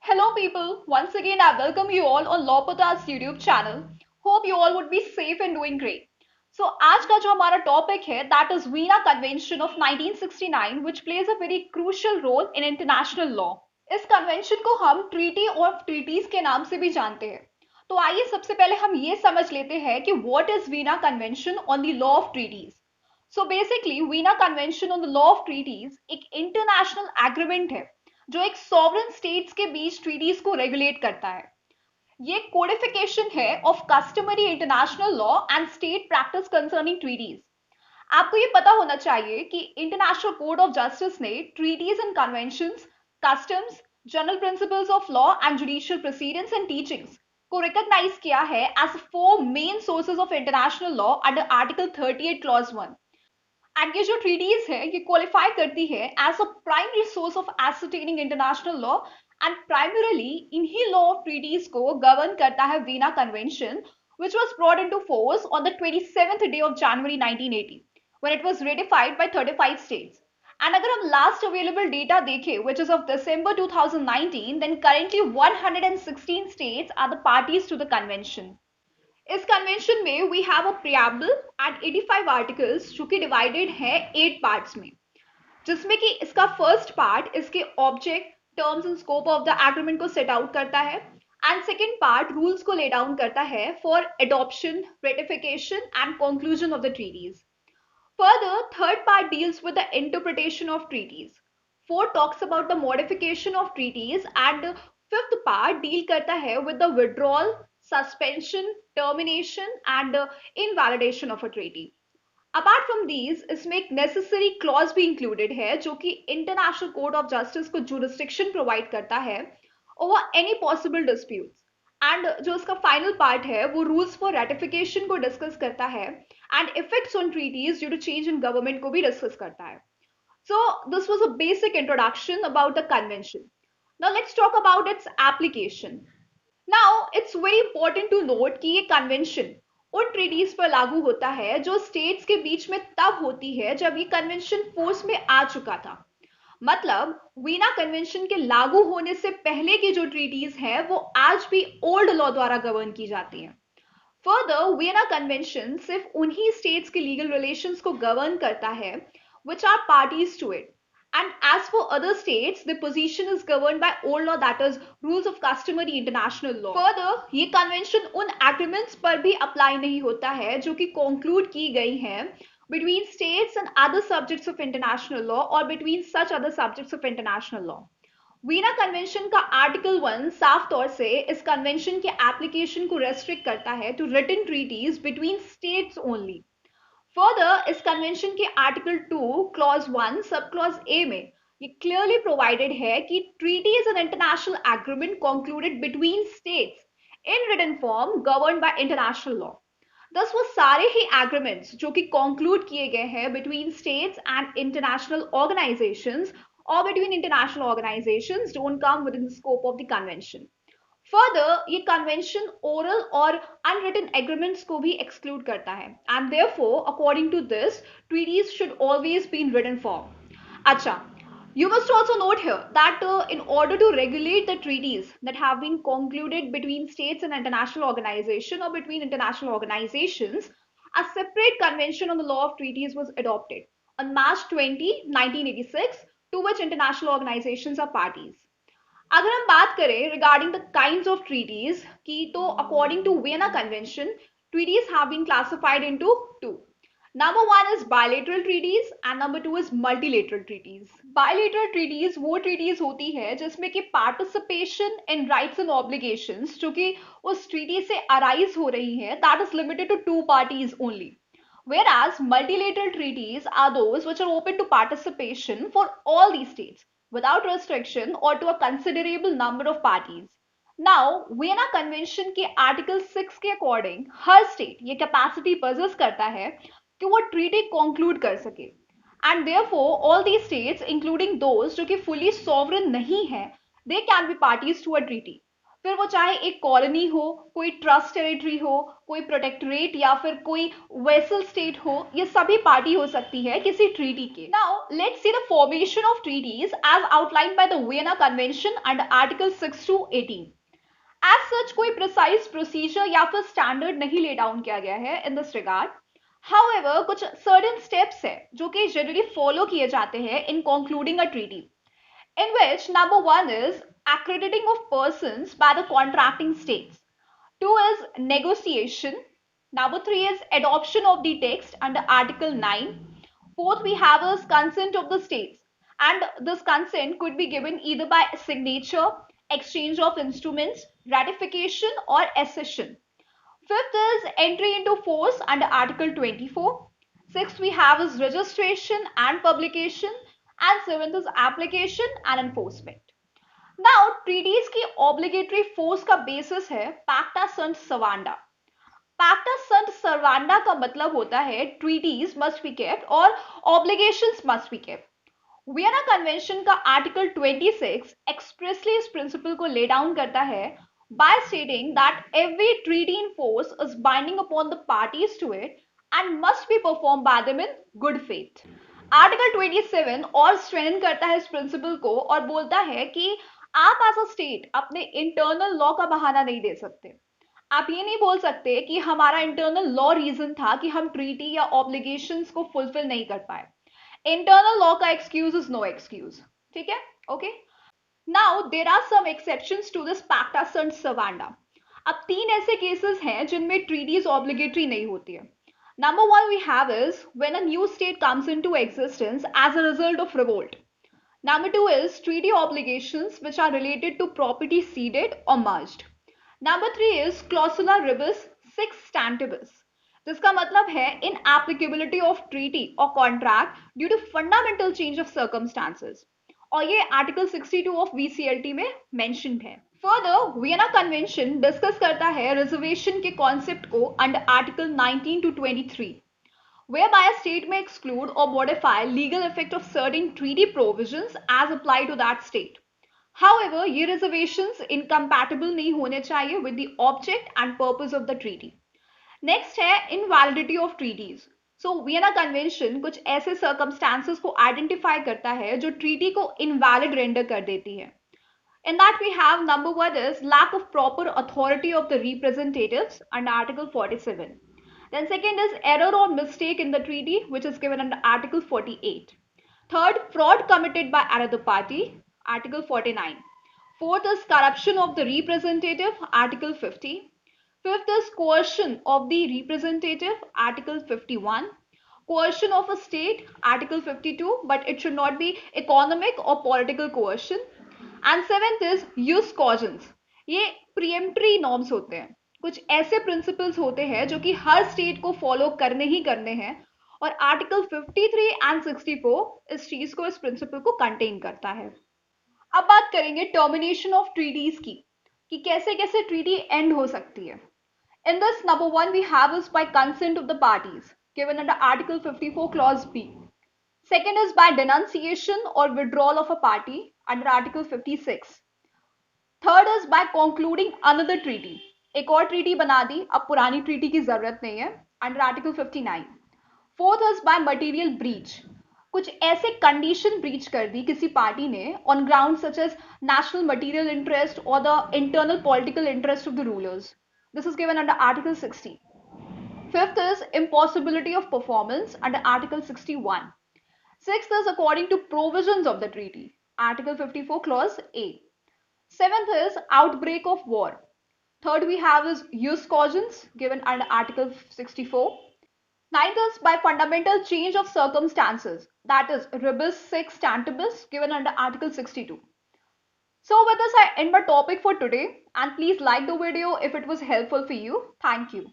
Hello people, once again I welcome you all on Lawpata's YouTube channel. Hope you all would be safe and doing great. So आज का जो हमारा topic है that is Vienna Convention of 1969 which plays a very crucial role in international law. इस convention को हम treaty of treaties के नाम से भी जानते हैं. तो आइए सबसे पहले हम ये समझ लेते हैं कि what is Vienna convention on the law of treaties. So basically Vienna convention on the law of treaties एक इंटरनेशनल एग्रीमेंट है जो एक सॉवरेन स्टेट्स के बीच ट्रीटीज को रेगुलेट करता है. ये कोडिफिकेशन है of customary international law and state practice concerning treaties. आपको ये पता होना चाहिए कि इंटरनेशनल कोड ऑफ जस्टिस ने treaties and conventions, customs, general principles of law and judicial proceedings and teachings को रिकॉग्नाइज किया है as four main sources of international law under article 38 clause 1. And ये जो ट्रीटीज है ये क्वालिफाई करती है as a primary source of ascertaining international law and primarily इन्हीं लॉ ऑफ ट्रीटीज को गवर्न करता है Veena convention which was brought into force on the 27th day of January 1980 when it was ratified by 35 states. And अगर हम last available data देखें which is of December 2019 then currently 116 states are the parties to the convention. इस convention में we have a preamble and 85 articles जो कि divided है 8 parts में, जिसमें कि इसका फर्स्ट पार्ट इसके object, terms and scope of the agreement को सेट आउट करता है एंड सेकेंड पार्ट रूल्स को ले डाउन करता है for adoption, ratification and conclusion of the treaties. Further third part deals with the interpretation of treaties. Fourth talks about the modification of treaties and fifth part deal करता है with the withdrawal, suspension, termination and invalidation of a treaty. Apart from these, इसमें एक necessary clause भी included है जो कि International Court of Justice को jurisdiction provide करता है over any possible disputes. And जो इसका final part है वो rules for ratification को discuss करता है and effects on treaties due to change in government को भी discuss करता है. So this was a basic introduction about the convention. Now let's talk about its application. Now it's very important to note कि ये convention उन treaties पर लागू होता है जो स्टेट्स के बीच में तब होती है जब ये कन्वेंशन फोर्स में आ चुका था. मतलब वीना कन्वेंशन के लागू होने से पहले की जो ट्रीटीज है वो आज भी ओल्ड लॉ द्वारा गवर्न की जाती हैं. फर्दर वीना कन्वेंशन सिर्फ उन्हीं स्टेट्स के लीगल रिलेशंस को गवर्न करता है which are parties to it. And as for other states, the position is governed by old law, that is rules of customary international law. Further, ये convention उन agreements पर भी apply नहीं होता है जो कि conclude की गई हैं between states and other subjects of international law or between such other subjects of international law. Veena convention का आर्टिकल 1 साफ तौर से इस कन्वेंशन के एप्लीकेशन को रेस्ट्रिक्ट करता है to written treaties between states only. Further इस कन्वेंशन के article 2 clause 1 sub clause A में ये क्लियरली प्रोवाइडेड है कि treaty is an international agreement concluded between states in written form governed by international law. दस वो सारे ही एग्रीमेंट्स जो कि कंक्लूड किए गए हैं between states and international organisations or between international organizations don't come within the scope of the convention. Further, ये convention oral और unwritten agreements को भी exclude करता है and therefore according to this treaties should always be in written form. अच्छा, you must also note here that in order to regulate the treaties that have been concluded between states and international organization or between international organizations, a separate convention on the law of treaties was adopted on March 20, 1986 to which international organizations are parties. अगर हम बात करें regarding the kinds of treaties की तो according to Vienna Convention, treaties have been classified into two. Number one is bilateral treaties and number two is multilateral treaties. Bilateral treaties वो treaties होती है जिसमें कि participation in rights and obligations जो कि उस treaty से arise हो रही है that is limited to two parties only. Whereas multilateral treaties are those which are open to participation for all these states without restriction or to a considerable number of parties. Now, Vienna Convention के Article 6 के according हर state ये capacity possess करता है कि वो treaty conclude कर सके. And therefore, all these states, including those जो कि fully sovereign नहीं है, they can be parties to a treaty. फिर वो चाहे एक कॉलोनी हो, कोई ट्रस्ट टेरिटरी हो, कोई प्रोटेक्टोरेट या फिर कोई वेसल स्टेट हो, ये सभी पार्टी हो सकती है किसी ट्रीटी के। Now let's see the formation of treaties as outlined by the Vienna Convention under article 6 to 18। As such कोई प्रिसाइज प्रोसीजर या फिर स्टैंडर्ड नहीं ले डाउन किया गया है इन दिस रिगार्ड। हाउएवर कुछ सर्टेन स्टेप्स है जो कि जनरली फॉलो किए जाते हैं in concluding a treaty, in which number one is accrediting of persons by the contracting states, two is negotiation, number three is adoption of the text under article 9, fourth we have is consent of the states, and this consent could be given either by signature, exchange of instruments, ratification or accession. Fifth is entry into force under article 24. Sixth we have is registration and publication, and seventh is application and enforcement. Now treaties की obligatory force का basis है pacta sunt servanda. pacta sunt servanda का मतलब होता है treaties must be kept और obligations must be kept. Vienna convention का article 26 expressly इस प्रिंसिपल को ले डाउन करता है by stating that every treaty in force is binding upon the parties to it and must be performed by them in good faith. Article 27 और strengthen करता है इस प्रिंसिपल को और बोलता है कि आप एज अ स्टेट अपने इंटरनल लॉ का बहाना नहीं दे सकते। आप ये नहीं बोल सकते कि हमारा इंटरनल लॉ रीजन था कि हम ट्रीटी या ऑब्लिगेशंस को फुलफिल नहीं कर पाए। इंटरनल लॉ का एक्सक्यूज इज नो एक्सक्यूज, ठीक है, okay. Now there are some exceptions to this पैक्टा sunt servanda। अब तीन ऐसे केसेस हैं जिनमें ट्रीटीज ऑब्लिगेटरी नहीं होती है। Number one we have is when a new state comes into existence as a result of revolt. Number two is treaty obligations which are related to property ceded or merged. Number three is clausula rebus sic stantibus, जिसका मतलब है inapplicability of treaty or contract due to fundamental change of circumstances, और ये article 62 of VCLT में mentioned है। Further Vienna convention discuss करता है reservation के कॉन्सेप्ट को under article 19 to 23, whereby a state may exclude or modify legal effect of certain treaty provisions as applied to that state. However, ये reservations incompatible नहीं होने चाहिए with the object and purpose of the treaty. Next है invalidity of treaties. So Vienna convention कुछ ऐसे circumstances को identify करता है जो ट्रीटी को इनवैलिड रेंडर कर देती है। In that we have number one is lack of proper authority of the representatives under Article 47. Then second is error or mistake in the treaty which is given under Article 48. Third, fraud committed by another party, Article 49. Fourth is corruption of the representative, Article 50. Fifth is coercion of the representative, Article 51. Coercion of a state, Article 52, but it should not be economic or political coercion. And seventh is jus cogens. ये preemptory norms होते हैं, कुछ ऐसे principles होते हैं जो कि हर state को follow करने ही करने हैं, और Article 53 and 64 इस चीज को, इस principle को contain करता है। अब बात करेंगे termination of treaties की, कि कैसे कैसे treaty end हो सकती है। In this, number one we have is by consent of the parties given under Article 54 clause B. Second is by denunciation or withdrawal of a party under Article 56. Third is by concluding another treaty. एक और treaty बना दी, अब पुरानी treaty की जरूरत नहीं है, under Article 59. Fourth is by material breach. कुछ ऐसे condition breach कर दी किसी पार्टी ने on grounds such as national material interest or the internal political interest of the rulers. This is given under Article 60. Fifth is impossibility of performance under Article 61. Sixth is according to provisions of the treaty, Article 54 clause A. Seventh is outbreak of war. Third we have is jus cogens given under Article 64. Ninth is by fundamental change of circumstances, that is rebus sic stantibus given under Article 62. So with this I end my topic for today, and please like the video if it was helpful for you. Thank you.